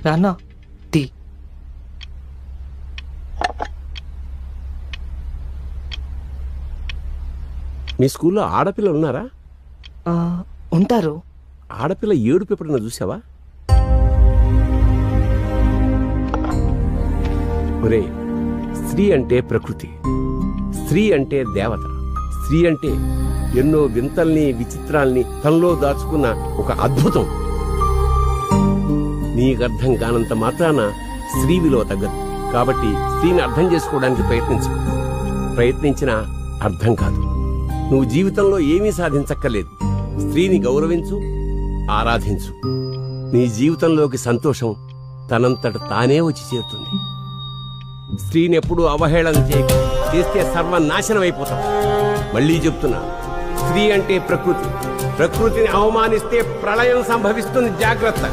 రానా tea. మీ స్కూల్లో ఆడపిల్లలు ఉన్నారా? ఉంటారు. ఆడపిల్ల ఏడుపు ఎప్పుడన్నా చూసావా? ఒరే, స్త్రీ అంటే ప్రకృతి, స్త్రీ అంటే దేవత, స్త్రీ అంటే ఎన్నో వింతల్ని విచిత్రాల్ని తనలో దాచుకున్న ఒక అద్భుతం. నీకర్థం కానంత మాత్రాన స్త్రీ విలువ తగ్గదు. కాబట్టి స్త్రీని అర్థం చేసుకోవడానికి ప్రయత్నించు. ప్రయత్నించినా అర్థం కాదు. నువ్వు జీవితంలో ఏమీ సాధించక్కర్లేదు. స్త్రీని గౌరవించు, ఆరాధించు. నీ జీవితంలోకి సంతోషం తనంతట తానే వచ్చి చేరుతుంది. స్త్రీని ఎప్పుడూ అవహేళన చేయకు. చేస్తే సర్వనాశనం అయిపోతాం. మళ్ళీ చెప్తున్నా, స్త్రీ అంటే ప్రకృతి. ప్రకృతిని అవమానిస్తే ప్రళయం సంభవిస్తుంది. జాగ్రత్త.